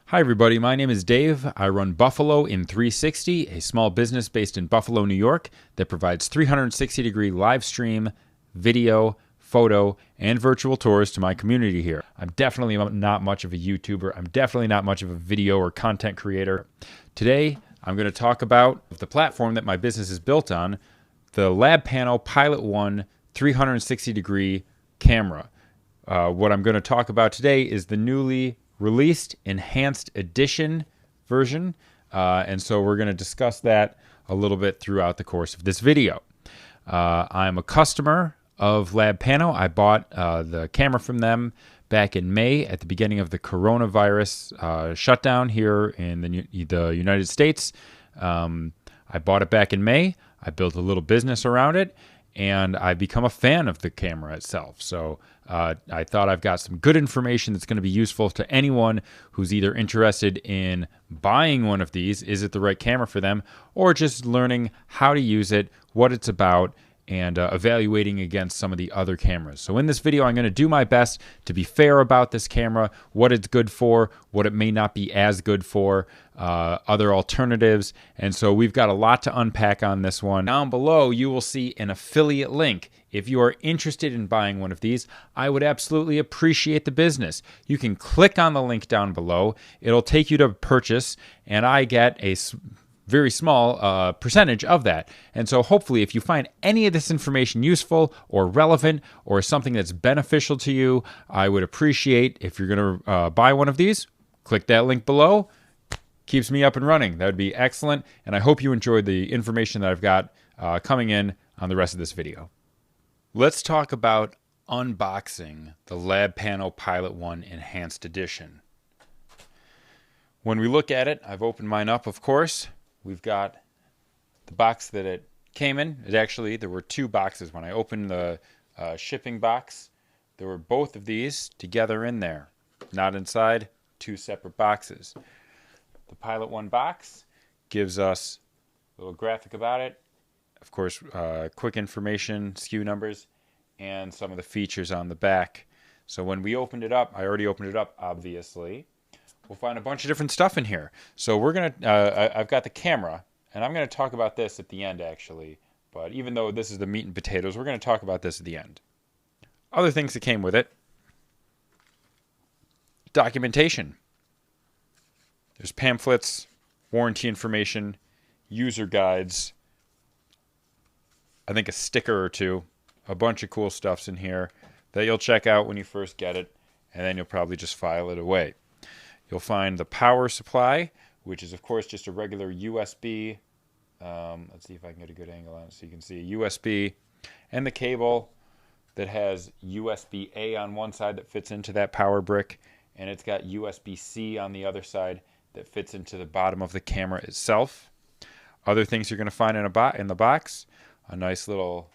Hi everybody, my name is Dave. I run Buffalo in 360, a small business based in Buffalo, New York that provides 360-degree live stream, video, photo, and virtual tours to my community here. I'm definitely not much of a YouTuber. I'm definitely not much of a video or content creator. Today, I'm going to talk about the platform that my business is built on, the LabPano Pilot One 360-degree camera. What I'm going to talk about today is the newly released enhanced edition version, and so we're going to discuss that a little bit throughout the course of this video. I'm a customer of LabPano. I bought the camera from them back in May at the beginning of the coronavirus shutdown here in the United States. I bought it back in May. I built a little business around it, and I've become a fan of the camera itself. So I thought I've got some good information that's going to be useful to anyone who's either interested in buying one of these, is it the right camera for them, or just learning how to use it, what it's about, and evaluating against some of the other cameras. So in this video, I'm going to do my best to be fair about this camera, what it's good for, what it may not be as good for, other alternatives. And so we've got a lot to unpack on this one. Down below, you will see an affiliate link. If you are interested in buying one of these, I would absolutely appreciate the business. You can click on the link down below. It'll take you to purchase, and I get a very small percentage of that. And so hopefully if you find any of this information useful or relevant or something that's beneficial to you, I would appreciate if you're going to buy one of these, click that link below. Keeps me up and running. That would be excellent. And I hope you enjoyed the information that I've got coming in on the rest of this video. Let's talk about unboxing the LabPano Pilot One Enhanced Edition. When we look at it, I've opened mine up, of course. We've got the box that it came in. There were two boxes. When I opened the shipping box, there were both of these together in there, not inside, two separate boxes. The Pilot One box gives us a little graphic about it, of course, quick information, SKU numbers, and some of the features on the back. So when we opened it up, I already opened it up, obviously. We'll find a bunch of different stuff in here. So we're going to, I've got the camera, and I'm going to talk about this at the end, actually. But even though this is the meat and potatoes, we're going to talk about this at the end. Other things that came with it. Documentation. There's pamphlets, warranty information, user guides, I think a sticker or two, a bunch of cool stuff's in here that you'll check out when you first get it, and then you'll probably just file it away. You'll find the power supply, which is, of course, just a regular USB. Let's see if I can get a good angle on it so you can see a USB, and the cable that has USB-A on one side that fits into that power brick, and it's got USB-C on the other side that fits into the bottom of the camera itself. Other things you're going to find in the box, a nice little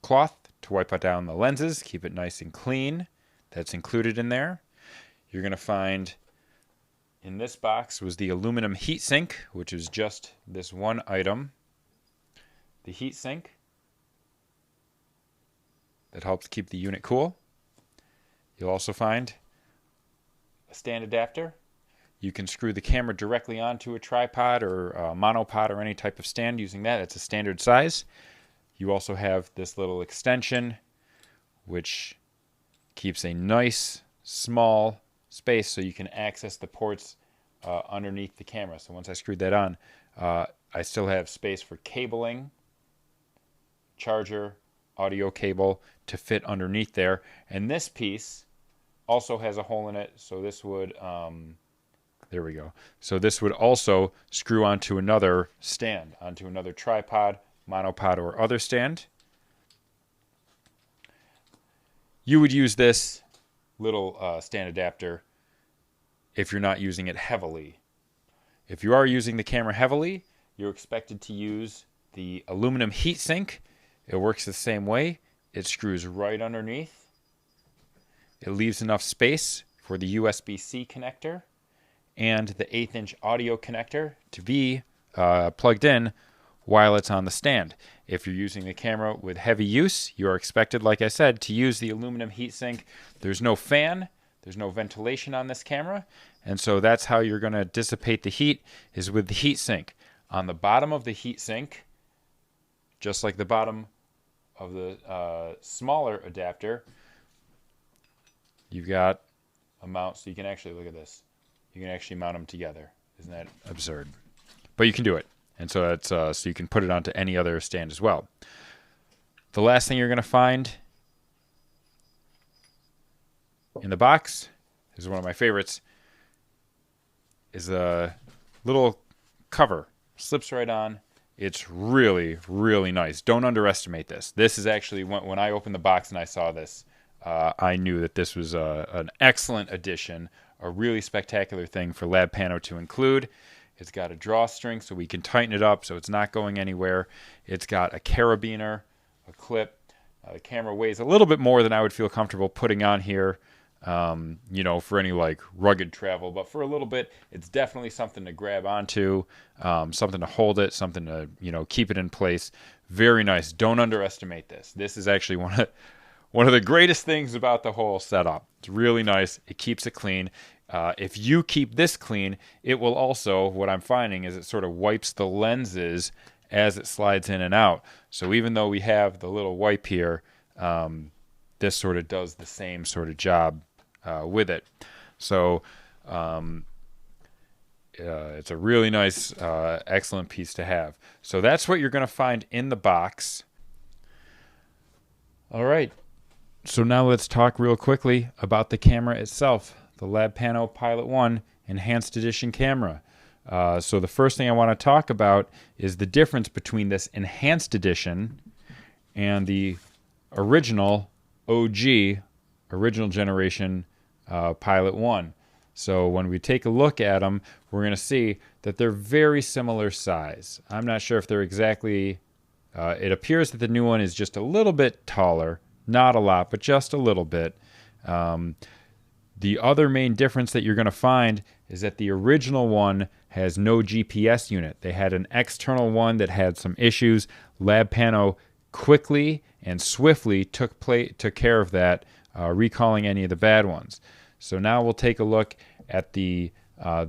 cloth to wipe down the lenses, keep it nice and clean. That's included in there. You're going to find in this box was the aluminum heatsink, which is just this one item. The heatsink that helps keep the unit cool. You'll also find a stand adapter. You can screw the camera directly onto a tripod or a monopod or any type of stand using that. It's a standard size. You also have this little extension, which keeps a nice small space so you can access the ports underneath the camera. So once I screwed that on, I still have space for cabling, charger, audio cable to fit underneath there. And this piece also has a hole in it, so this would there we go. So this would also screw onto another stand, onto another tripod, monopod, or other stand. You would use this little stand adapter if you're not using it heavily. If you are using the camera heavily, you're expected to use the aluminum heatsink. It works the same way. It screws right underneath. It leaves enough space for the USB-C connector and the 1/8" audio connector to be plugged in while it's on the stand. If you're using the camera with heavy use, you are expected, like I said, to use the aluminum heatsink. There's no fan. There's no ventilation on this camera, and so that's how you're going to dissipate the heat, is with the heat sink. On the bottom of the heat sink, just like the bottom of the smaller adapter, you've got a mount, so you can actually, look at this, you can actually mount them together. Isn't that absurd? But you can do it, and so that's so you can put it onto any other stand as well. The last thing you're going to find in the box, this is one of my favorites, is a little cover. Slips right on. It's really, really nice. Don't underestimate this. This is actually, when I opened the box and I saw this, I knew that this was an excellent addition, a really spectacular thing for LabPano to include. It's got a drawstring so we can tighten it up so it's not going anywhere. It's got a carabiner, a clip. The camera weighs a little bit more than I would feel comfortable putting on here, you know, for any like rugged travel. But for a little bit, it's definitely something to grab onto, something to hold it, something to, you know, keep it in place. Very nice. Don't underestimate this. This is actually one of the greatest things about the whole setup. It's really nice. It keeps it clean. If you keep this clean, it will also, what I'm finding is it sort of wipes the lenses as it slides in and out. So even though we have the little wipe here, this sort of does the same sort of job with it. So it's a really nice, excellent piece to have. So that's what you're going to find in the box. All right. So now let's talk real quickly about the camera itself, the LabPano Pilot One Enhanced Edition camera. So the first thing I want to talk about is the difference between this Enhanced Edition and the original OG, original generation Pilot One. So when we take a look at them, we're going to see that they're very similar size. I'm not sure if they're exactly, it appears that the new one is just a little bit taller. Not a lot, but just a little bit. The other main difference that you're going to find is that the original one has no GPS unit. They had an external one that had some issues. LabPano quickly and swiftly took care of that, recalling any of the bad ones. So now we'll take a look at the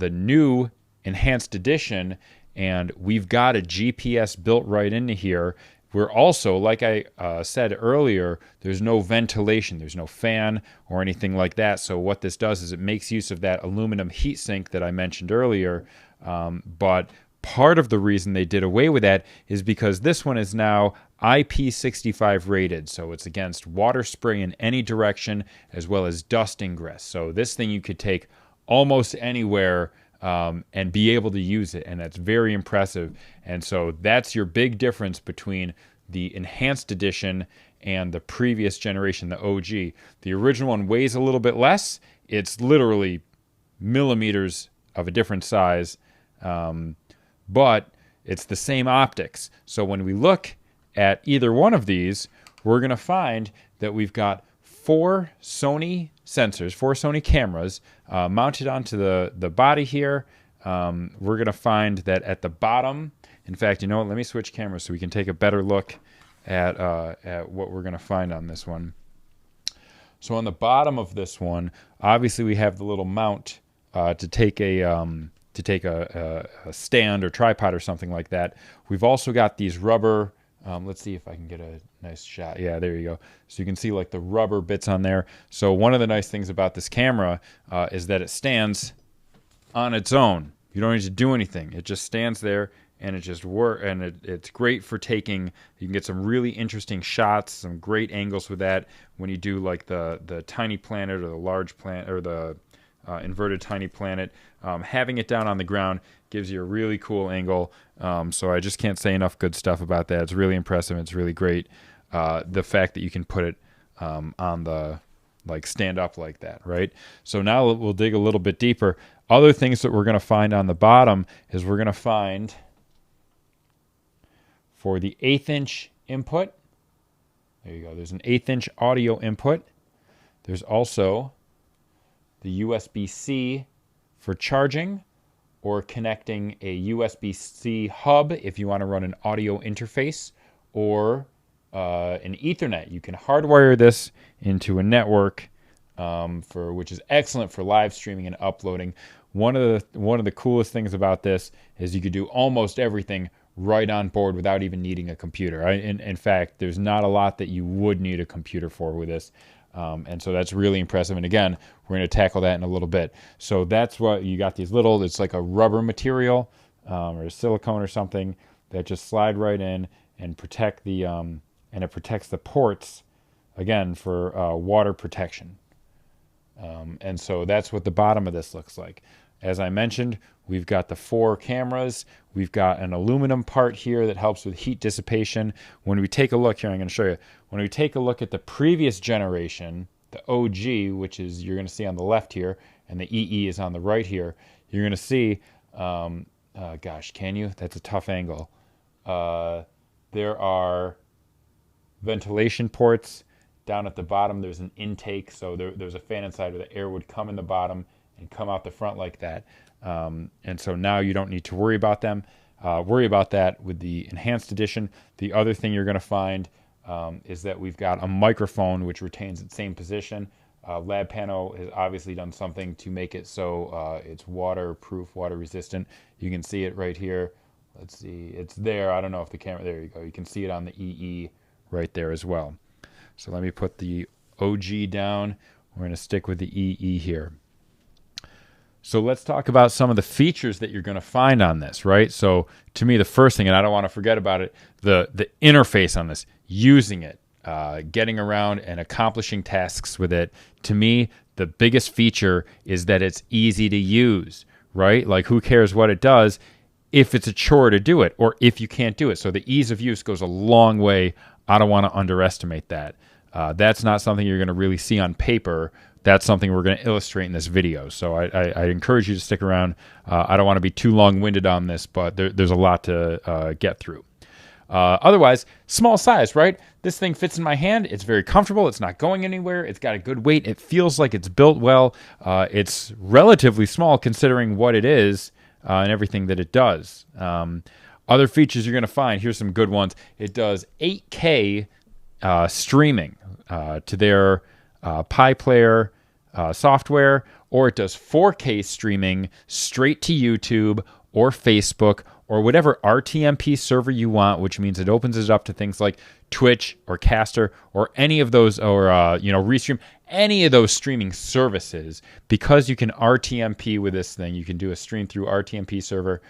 new Enhanced Edition, and we've got a GPS built right into here. We're also, like I said earlier, there's no ventilation, there's no fan or anything like that. So what this does is it makes use of that aluminum heat sink that I mentioned earlier. But part of the reason they did away with that is because this one is now IP65 rated. So it's against water spray in any direction as well as dust ingress. So this thing you could take almost anywhere and be able to use it, and that's very impressive. And so that's your big difference between the Enhanced Edition and the previous generation, the OG. The original one weighs a little bit less. It's literally millimeters of a different size, but it's the same optics. So when we look at either one of these, we're going to find that we've got 4 Sony sensors, 4 Sony cameras mounted onto the body here. We're going to find that at the bottom, in fact, you know what, let me switch cameras so we can take a better look at what we're going to find on this one. So on the bottom of this one, obviously we have the little mount to take a stand or tripod or something like that. We've also got these rubber, let's see if I can get a nice shot. Yeah, there you go. So you can see like the rubber bits on there. So one of the nice things about this camera is that it stands on its own. You don't need to do anything. It just stands there and it just works. And it's great for taking, you can get some really interesting shots, some great angles with that when you do like the tiny planet or the large planet or the inverted tiny planet. Having it down on the ground gives you a really cool angle. So I just can't say enough good stuff about that. It's really impressive. It's really great. The fact that you can put it on the, like, stand up like that, right? So now we'll dig a little bit deeper. Other things that we're going to find on the bottom is we're going to find for the 1/8" input. There you go. There's an 1/8" audio input. There's also the USB-C for charging or connecting a USB-C hub if you want to run an audio interface, or an Ethernet. You can hardwire this into a network which is excellent for live streaming and uploading. One of the coolest things about this is you could do almost everything right on board without even needing a computer. In fact, there's not a lot that you would need a computer for with this. And so that's really impressive. And again, we're going to tackle that in a little bit. So that's what you got, these little, it's like a rubber material or a silicone or something that just slide right in and protect the, and it protects the ports, again, for water protection. And so that's what the bottom of this looks like. As I mentioned, we've got the 4 cameras. We've got an aluminum part here that helps with heat dissipation. When we take a look here, I'm going to show you. When we take a look at the previous generation, the OG, which is you're going to see on the left here, and the EE is on the right here, you're going to see, gosh, can you? That's a tough angle. There are ventilation ports. Down at the bottom, there's an intake, so there's a fan inside where the air would come in the bottom and come out the front like that. And so now you don't need to worry about them. Worry about that with the enhanced edition. The other thing you're going to find is that we've got a microphone which retains its same position. LabPano has obviously done something to make it so it's waterproof, water resistant. You can see it right here. Let's see, it's there. I don't know if the camera, there you go. You can see it on the EE right there as well. So let me put the OG down. We're going to stick with the EE here. So let's talk about some of the features that you're going to find on this, right? So to me, the first thing, and I don't want to forget about it, the interface on this, using it, getting around and accomplishing tasks with it. To me, the biggest feature is that it's easy to use, right? Like, who cares what it does if it's a chore to do it or if you can't do it? So the ease of use goes a long way. I don't want to underestimate that. That's not something you're going to really see on paper. That's something we're going to illustrate in this video. So I encourage you to stick around. I don't want to be too long-winded on this, but there's a lot to get through. Otherwise, small size, right? This thing fits in my hand. It's very comfortable. It's not going anywhere. It's got a good weight. It feels like it's built well. It's relatively small considering what it is and everything that it does. Other features you're going to find, here's some good ones. It does 8K streaming to their Pi Player software, or it does 4K streaming straight to YouTube or Facebook or whatever RTMP server you want, which means it opens it up to things like Twitch or Caster or any of those, or Restream, any of those streaming services. Because you can RTMP with this thing, you can do a stream through RTMP server.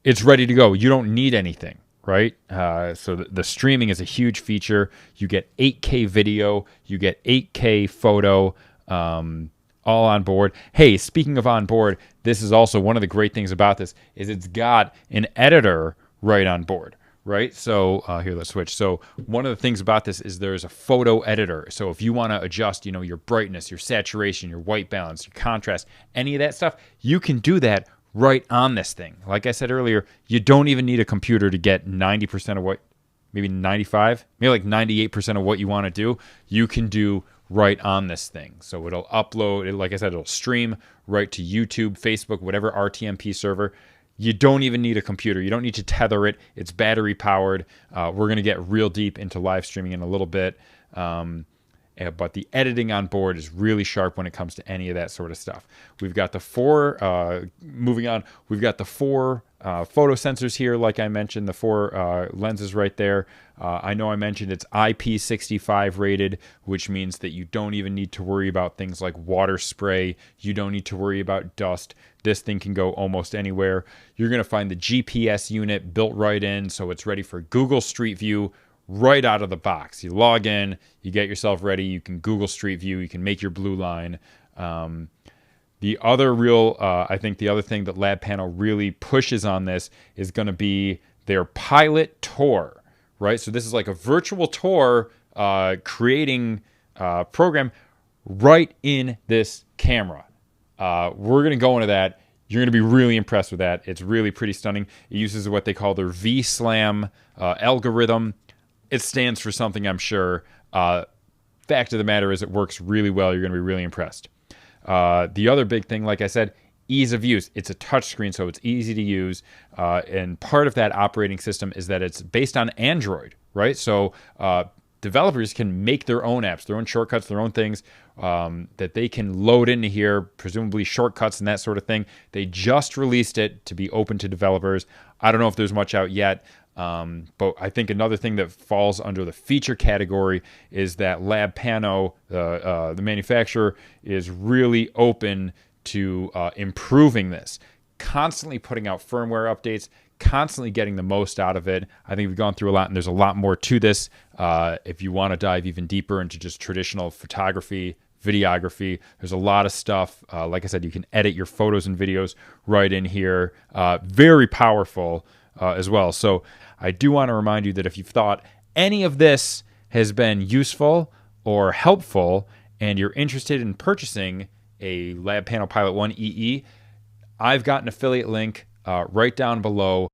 It's ready to go. You don't need anything, right? So the streaming is a huge feature. You get 8K video, you get 8K photo, all on board. Hey, speaking of on board, this is also one of the great things about this is it's got an editor right on board, right? So here, let's switch. So one of the things about this is there's a photo editor. So if you want to adjust, your brightness, your saturation, your white balance, your contrast, any of that stuff, you can do that right on this thing. Like I said earlier, you don't even need a computer to get 90% of what, maybe 95, maybe like 98% of what you want to do. You can do right on this thing. So it'll upload, like I said, it'll stream right to YouTube, Facebook, whatever RTMP server. You don't even need a computer. You don't need to tether it. It's battery powered. We're going to get real deep into live streaming in a little bit. But the editing on board is really sharp when it comes to any of that sort of stuff. We've got the 4, moving on, we've got the 4 photo sensors here, like I mentioned, the 4 lenses right there. I know I mentioned it's IP65 rated, which means that you don't even need to worry about things like water spray. You don't need to worry about dust. This thing can go almost anywhere. You're going to find the GPS unit built right in, so it's ready for Google Street View right out of the box. You log in, you get yourself ready, you can Google Street View, you can make your blue line. The other real, I think the other thing that LabPano really pushes on this is going to be their Pilot Tour, right? So this is like a virtual tour creating program right in this camera. We're going to go into that. You're going to be really impressed with that. It's really pretty stunning. It uses what they call their V-SLAM algorithm. It stands for something, I'm sure. Fact of the matter is it works really well. You're going to be really impressed. The other big thing, like I said, ease of use. It's a touchscreen, so it's easy to use. And part of that operating system is that it's based on Android, right? So developers can make their own apps, their own shortcuts, their own things that they can load into here, presumably shortcuts and that sort of thing. They just released it to be open to developers. I don't know if there's much out yet, but I think another thing that falls under the feature category is that LabPano, the manufacturer, is really open to improving this, constantly putting out firmware updates, constantly getting the most out of it. I think we've gone through a lot, and there's a lot more to this. If you want to dive even deeper into just traditional photography, videography, there's a lot of stuff. Like I said, you can edit your photos and videos right in here. Very powerful as well. So I do want to remind you that if you've thought any of this has been useful or helpful and you're interested in purchasing a LabPano Pilot One EE, I've got an affiliate link right down below.